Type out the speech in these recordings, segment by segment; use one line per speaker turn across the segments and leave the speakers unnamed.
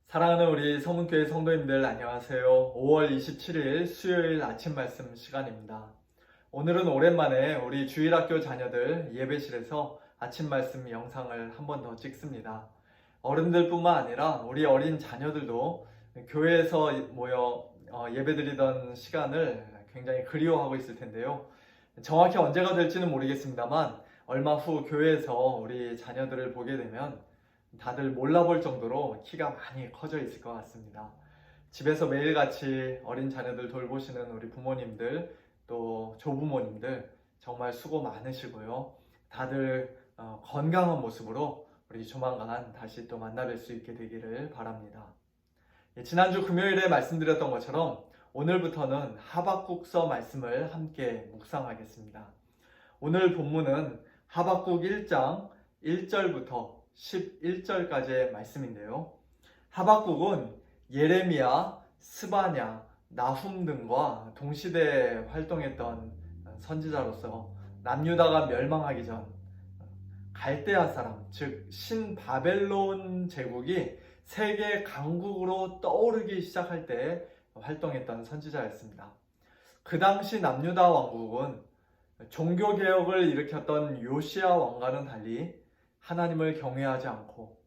사랑하는 우리 서문교회 성도님들 안녕하세요. 5월 27일 수요일 아침 말씀 시간입니다. 오늘은 오랜만에 우리 주일학교 자녀들 예배실에서 아침 말씀 영상을 한 번 더 찍습니다. 어른들뿐만 아니라 우리 어린 자녀들도 교회에서 모여 예배드리던 시간을 굉장히 그리워하고 있을 텐데요. 정확히 언제가 될지는 모르겠습니다만 얼마 후 교회에서 우리 자녀들을 보게 되면 다들 몰라볼 정도로 키가 많이 커져 있을 것 같습니다. 집에서 매일같이 어린 자녀들 돌보시는 우리 부모님들, 또 조부모님들 정말 수고 많으시고요. 다들 건강한 모습으로 우리 조만간 다시 또 만나뵐 수 있게 되기를 바랍니다. 지난주 금요일에 말씀드렸던 것처럼 오늘부터는 하박국서 말씀을 함께 묵상하겠습니다. 오늘 본문은 하박국 1장 1절부터 11절까지의 말씀인데요. 하박국은 예레미야, 스바냐, 나훔 등과 동시대에 활동했던 선지자로서 남유다가 멸망하기 전 갈대아 사람, 즉 신바벨론 제국이 세계 강국으로 떠오르기 시작할 때 활동했던 선지자였습니다. 그 당시 남유다 왕국은 종교개혁을 일으켰던 요시야 왕과는 달리 하나님을 경외하지 않고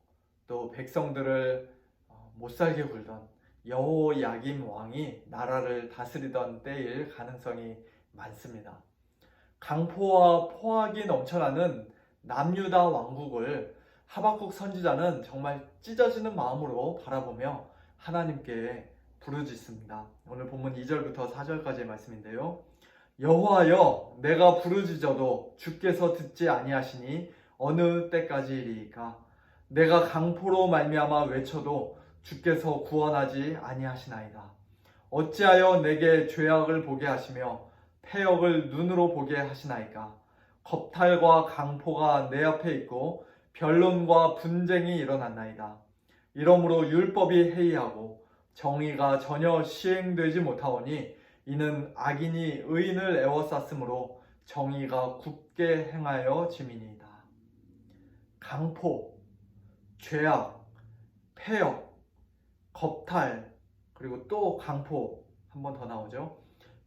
또 백성들을 못살게 굴던 여호야김 왕이 나라를 다스리던 때일 가능성이 많습니다. 강포와 포악이 넘쳐나는 남유다 왕국을 하박국 선지자는 정말 찢어지는 마음으로 바라보며 하나님께 부르짖습니다. 오늘 본문 2절부터 4절까지의 말씀인데요. 여호와여, 내가 부르짖어도 주께서 듣지 아니하시니 어느 때까지이리이까? 내가 강포로 말미암아 외쳐도 주께서 구원하지 아니하시나이다. 어찌하여 내게 죄악을 보게 하시며 패역을 눈으로 보게 하시나이까? 겁탈과 강포가 내 앞에 있고 변론과 분쟁이 일어났나이다. 이러므로 율법이 해이하고 정의가 전혀 시행되지 못하오니 이는 악인이 의인을 애워쌌으므로 정의가 굽게 행하여 짐이니이다. 강포, 죄악, 패역, 겁탈, 그리고 또 강포 한 번 더 나오죠.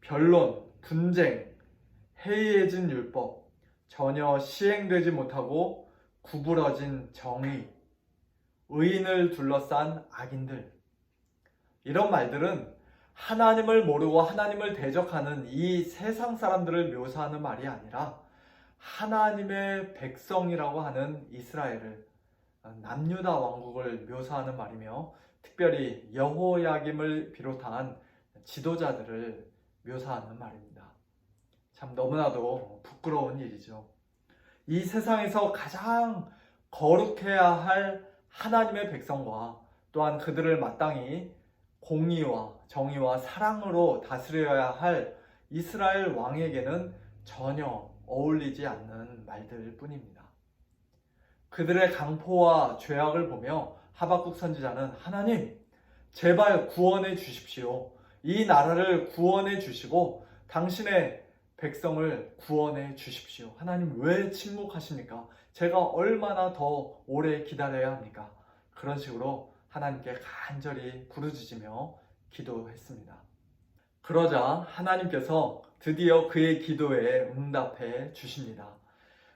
변론, 분쟁, 해이해진 율법, 전혀 시행되지 못하고 구부러진 정의, 의인을 둘러싼 악인들. 이런 말들은 하나님을 모르고 하나님을 대적하는 이 세상 사람들을 묘사하는 말이 아니라 하나님의 백성이라고 하는 이스라엘을, 남유다 왕국을 묘사하는 말이며 특별히 여호야김을 비롯한 지도자들을 묘사하는 말입니다. 참 너무나도 부끄러운 일이죠. 이 세상에서 가장 거룩해야 할 하나님의 백성과 또한 그들을 마땅히 공의와 정의와 사랑으로 다스려야 할 이스라엘 왕에게는 전혀 어울리지 않는 말들 뿐입니다. 그들의 강포와 죄악을 보며 하박국 선지자는 하나님, 제발 구원해 주십시오. 이 나라를 구원해 주시고 당신의 백성을 구원해 주십시오. 하나님 왜 침묵하십니까? 제가 얼마나 더 오래 기다려야 합니까? 그런 식으로 하나님께 간절히 부르짖으며 기도했습니다. 그러자 하나님께서 드디어 그의 기도에 응답해 주십니다.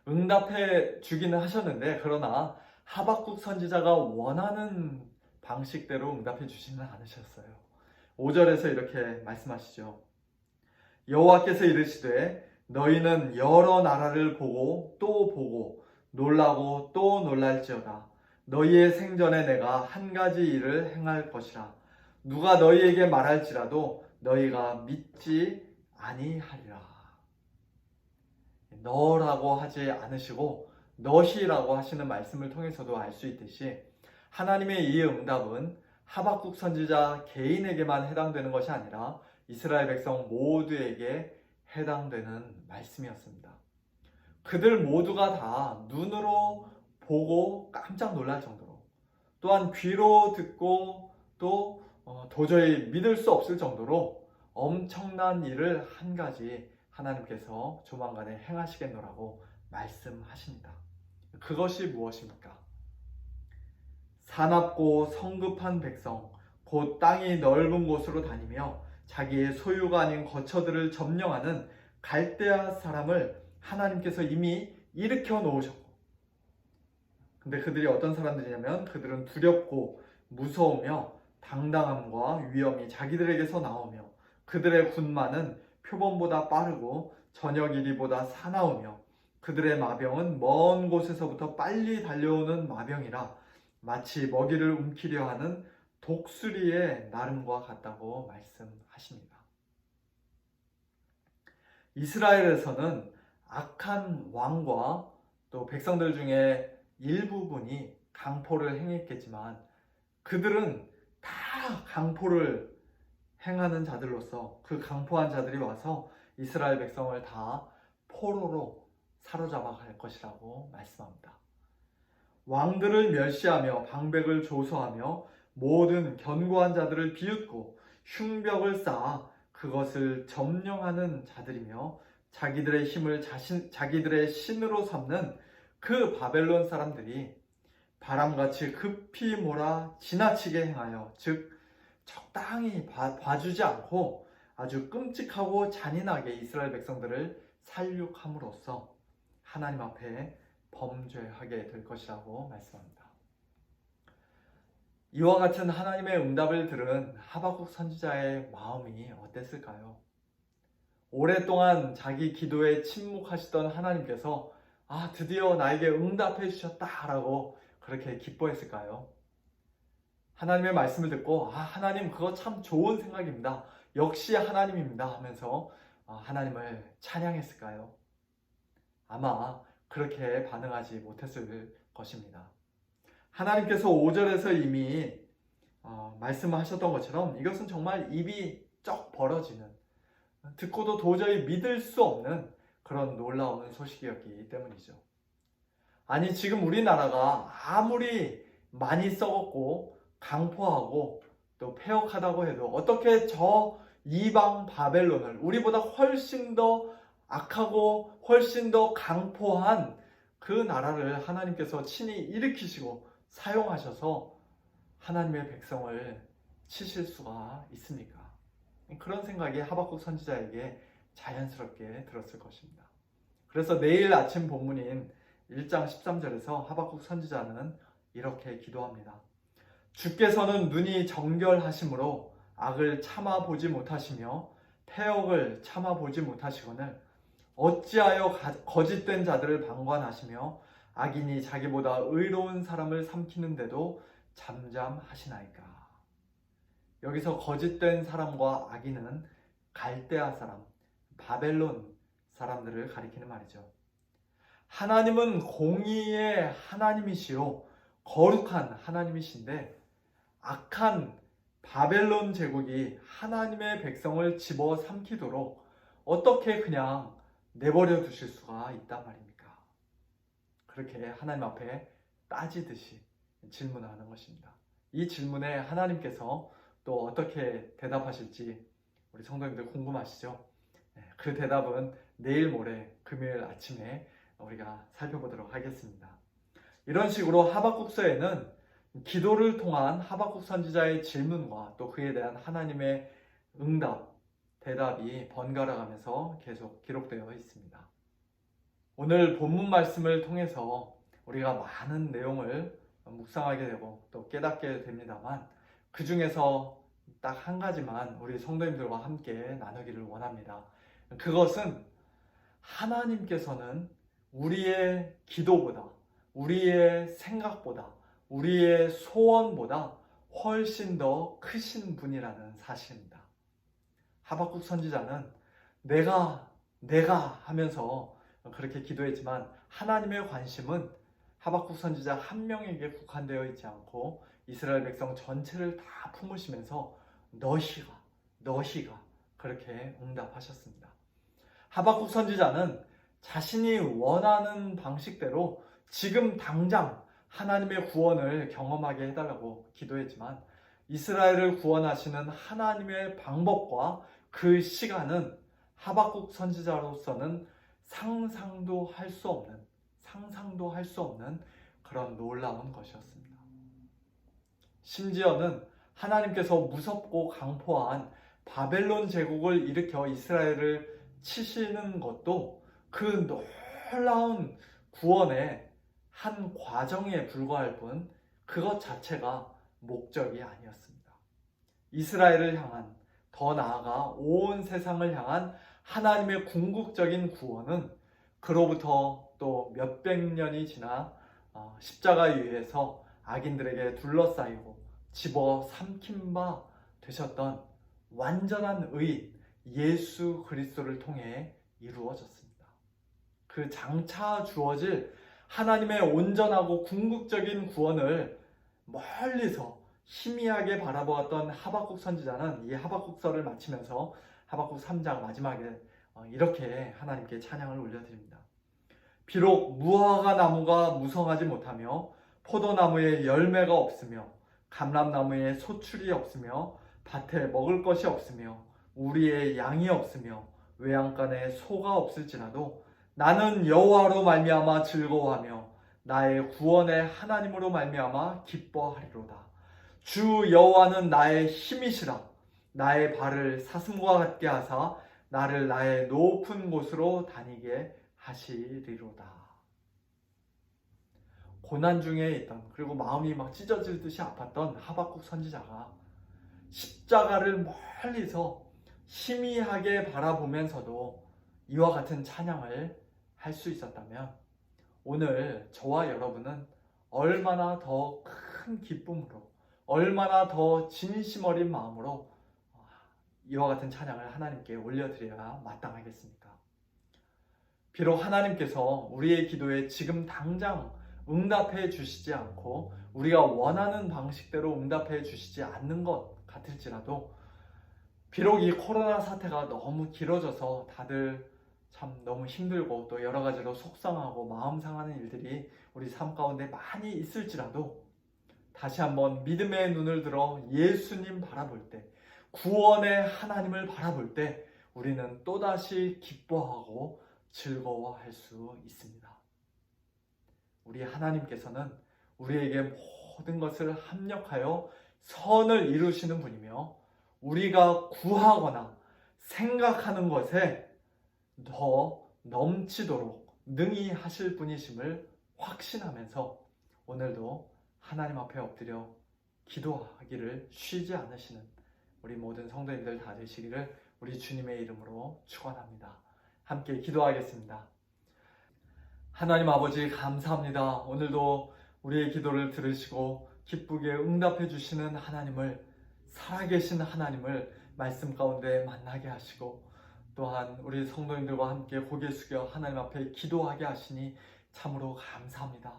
응답해 주기는 하셨는데 그러나 하박국 선지자가 원하는 방식대로 응답해 주지는 않으셨어요. 5절에서 이렇게 말씀하시죠. 여호와께서 이르시되 너희는 여러 나라를 보고 또 보고 놀라고 또 놀랄지어다. 너희의 생전에 내가 한 가지 일을 행할 것이라. 누가 너희에게 말할지라도 너희가 믿지 아니하리라. 너라고 하지 않으시고 너희라고 하시는 말씀을 통해서도 알 수 있듯이 하나님의 이 응답은 하박국 선지자 개인에게만 해당되는 것이 아니라 이스라엘 백성 모두에게 해당되는 말씀이었습니다. 그들 모두가 다 눈으로 보고 깜짝 놀랄 정도로 또한 귀로 듣고 또 도저히 믿을 수 없을 정도로 엄청난 일을 한 가지 하나님께서 조만간에 행하시겠노라고 말씀하십니다. 그것이 무엇입니까? 사납고 성급한 백성, 곧 땅이 넓은 곳으로 다니며 자기의 소유가 아닌 거처들을 점령하는 갈대아 사람을 하나님께서 이미 일으켜 놓으셨고, 근데 그들이 어떤 사람들이냐면 그들은 두렵고 무서우며 당당함과 위엄이 자기들에게서 나오며 그들의 군마는 표범보다 빠르고 저녁 이리보다 사나우며 그들의 마병은 먼 곳에서부터 빨리 달려오는 마병이라 마치 먹이를 움키려 하는 독수리의 나름과 같다고 말씀하십니다. 이스라엘에서는 악한 왕과 또 백성들 중에 일부분이 강포를 행했겠지만 그들은 다 강포를 행하는 자들로서 그 강포한 자들이 와서 이스라엘 백성을 다 포로로 사로잡아 갈 것이라고 말씀합니다. 왕들을 멸시하며 방백을 조소하며 모든 견고한 자들을 비웃고 흉벽을 쌓아 그것을 점령하는 자들이며 자기들의 힘을 자기들의 신으로 삼는 그 바벨론 사람들이 바람같이 급히 몰아 지나치게 행하여, 즉 적당히 봐주지 않고 아주 끔찍하고 잔인하게 이스라엘 백성들을 살육함으로써 하나님 앞에 범죄하게 될 것이라고 말씀합니다. 이와 같은 하나님의 응답을 들은 하박국 선지자의 마음이 어땠을까요? 오랫동안 자기 기도에 침묵하시던 하나님께서 드디어 나에게 응답해 주셨다라고 그렇게 기뻐했을까요? 하나님의 말씀을 듣고 하나님 그거 참 좋은 생각입니다. 역시 하나님입니다 하면서 하나님을 찬양했을까요? 아마 그렇게 반응하지 못했을 것입니다. 하나님께서 5절에서 이미 말씀하셨던 것처럼 이것은 정말 입이 쩍 벌어지는, 듣고도 도저히 믿을 수 없는 그런 놀라운 소식이었기 때문이죠. 아니, 지금 우리나라가 아무리 많이 썩었고 강포하고 또 폐역하다고 해도 어떻게 저 이방 바벨론을, 우리보다 훨씬 더 악하고 훨씬 더 강포한 그 나라를 하나님께서 친히 일으키시고 사용하셔서 하나님의 백성을 치실 수가 있습니까? 그런 생각이 하박국 선지자에게 자연스럽게 들었을 것입니다. 그래서 내일 아침 본문인 1장 13절에서 하박국 선지자는 이렇게 기도합니다. 주께서는 눈이 정결하심으로 악을 참아보지 못하시며 폐역을 참아보지 못하시거늘 어찌하여 거짓된 자들을 방관하시며 악인이 자기보다 의로운 사람을 삼키는데도 잠잠하시나이까. 여기서 거짓된 사람과 악인은 갈대아 사람, 바벨론 사람들을 가리키는 말이죠. 하나님은 공의의 하나님이시요 거룩한 하나님이신데 악한 바벨론 제국이 하나님의 백성을 집어삼키도록 어떻게 그냥 내버려 두실 수가 있단 말입니까? 그렇게 하나님 앞에 따지듯이 질문을 하는 것입니다. 이 질문에 하나님께서 또 어떻게 대답하실지 우리 성도님들 궁금하시죠? 그 대답은 내일 모레 금요일 아침에 우리가 살펴보도록 하겠습니다. 이런 식으로 하박국서에는 기도를 통한 하박국 선지자의 질문과 또 그에 대한 하나님의 응답, 대답이 번갈아 가면서 계속 기록되어 있습니다. 오늘 본문 말씀을 통해서 우리가 많은 내용을 묵상하게 되고 또 깨닫게 됩니다만 그 중에서 딱 한 가지만 우리 성도님들과 함께 나누기를 원합니다. 그것은 하나님께서는 우리의 기도보다, 우리의 생각보다, 우리의 소원보다 훨씬 더 크신 분이라는 사실입니다. 하박국 선지자는 내가 하면서 그렇게 기도했지만 하나님의 관심은 하박국 선지자 한 명에게 국한되어 있지 않고 이스라엘 백성 전체를 다 품으시면서 너희가 그렇게 응답하셨습니다. 하박국 선지자는 자신이 원하는 방식대로 지금 당장 하나님의 구원을 경험하게 해달라고 기도했지만 이스라엘을 구원하시는 하나님의 방법과 그 시간은 하박국 선지자로서는 상상도 할 수 없는 그런 놀라운 것이었습니다. 심지어는 하나님께서 무섭고 강포한 바벨론 제국을 일으켜 이스라엘을 치시는 것도 그 놀라운 구원의 한 과정에 불과할 뿐 그것 자체가 목적이 아니었습니다. 이스라엘을 향한, 더 나아가 온 세상을 향한 하나님의 궁극적인 구원은 그로부터 또 몇백 년이 지나 십자가 위에서 악인들에게 둘러싸이고 집어삼킨 바 되셨던 완전한 의인 예수 그리스도를 통해 이루어졌습니다. 그 장차 주어질 하나님의 온전하고 궁극적인 구원을 멀리서 희미하게 바라보았던 하박국 선지자는 이 하박국서를 마치면서 하박국 3장 마지막에 이렇게 하나님께 찬양을 올려드립니다. 비록 무화과 나무가 무성하지 못하며 포도나무에 열매가 없으며 감람나무에 소출이 없으며 밭에 먹을 것이 없으며 우리의 양이 없으며 외양간에 소가 없을지라도 나는 여호와로 말미암아 즐거워하며 나의 구원의 하나님으로 말미암아 기뻐하리로다. 주 여호와는 나의 힘이시라. 나의 발을 사슴과 같게 하사 나를 나의 높은 곳으로 다니게 하시리로다. 고난 중에 있던, 그리고 마음이 막 찢어질 듯이 아팠던 하박국 선지자가 십자가를 멀리서 희미하게 바라보면서도 이와 같은 찬양을 할 수 있었다면 오늘 저와 여러분은 얼마나 더 큰 기쁨으로, 얼마나 더 진심 어린 마음으로 이와 같은 찬양을 하나님께 올려드려야 마땅하겠습니까? 비록 하나님께서 우리의 기도에 지금 당장 응답해 주시지 않고 우리가 원하는 방식대로 응답해 주시지 않는 것 같을지라도, 비록 이 코로나 사태가 너무 길어져서 다들 참 너무 힘들고 또 여러 가지로 속상하고 마음 상하는 일들이 우리 삶 가운데 많이 있을지라도, 다시 한번 믿음의 눈을 들어 예수님 바라볼 때, 구원의 하나님을 바라볼 때 우리는 또다시 기뻐하고 즐거워할 수 있습니다. 우리 하나님께서는 우리에게 모든 것을 합력하여 선을 이루시는 분이며 우리가 구하거나 생각하는 것에 더 넘치도록 능히 하실 분이심을 확신하면서 오늘도 하나님 앞에 엎드려 기도하기를 쉬지 않으시는 우리 모든 성도님들 다 되시기를 우리 주님의 이름으로 축원합니다. 함께 기도하겠습니다. 하나님 아버지 감사합니다. 오늘도 우리의 기도를 들으시고 기쁘게 응답해 주시는 하나님을, 살아계신 하나님을 말씀 가운데 만나게 하시고 또한 우리 성도님들과 함께 고개 숙여 하나님 앞에 기도하게 하시니 참으로 감사합니다.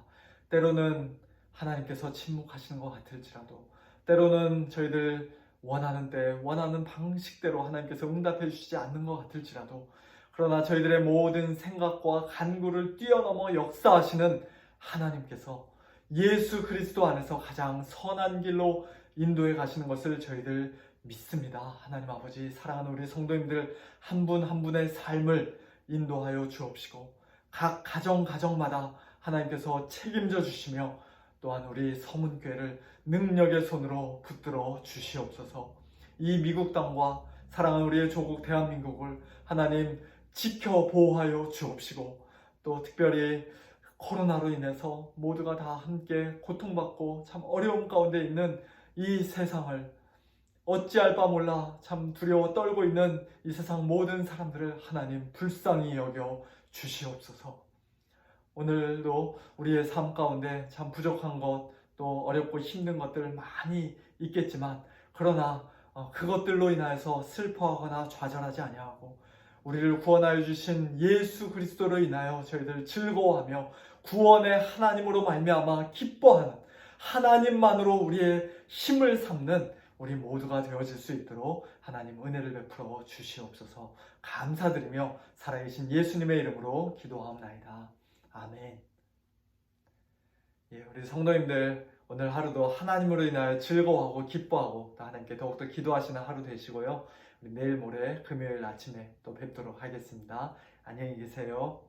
때로는 하나님께서 침묵하시는 것 같을지라도, 때로는 저희들 원하는 때 원하는 방식대로 하나님께서 응답해 주시지 않는 것 같을지라도, 그러나 저희들의 모든 생각과 간구를 뛰어넘어 역사하시는 하나님께서 예수 그리스도 안에서 가장 선한 길로 인도해 가시는 것을 저희들 믿습니다. 하나님 아버지, 사랑하는 우리 성도님들 한 분 한 분의 삶을 인도하여 주옵시고 각 가정마다 하나님께서 책임져 주시며 또한 우리 서문교회를 능력의 손으로 붙들어 주시옵소서. 이 미국 땅과 사랑하는 우리의 조국 대한민국을 하나님 지켜 보호하여 주옵시고, 또 특별히 코로나로 인해서 모두가 다 함께 고통받고 참 어려움 가운데 있는 이 세상을, 어찌할 바 몰라 참 두려워 떨고 있는 이 세상 모든 사람들을 하나님 불쌍히 여겨 주시옵소서. 오늘도 우리의 삶 가운데 참 부족한 것, 또 어렵고 힘든 것들 많이 있겠지만, 그러나 그것들로 인하여서 슬퍼하거나 좌절하지 아니하고 우리를 구원하여 주신 예수 그리스도로 인하여 저희들 즐거워하며 구원의 하나님으로 말미암아 기뻐하는, 하나님만으로 우리의 힘을 삼는 우리 모두가 되어질 수 있도록 하나님 은혜를 베풀어 주시옵소서. 감사드리며 살아계신 예수님의 이름으로 기도하옵나이다. 아멘. 우리 성도님들 오늘 하루도 하나님으로 인하여 즐거워하고 기뻐하고 또 하나님께 더욱더 기도하시는 하루 되시고요. 우리 내일 모레 금요일 아침에 또 뵙도록 하겠습니다. 안녕히 계세요.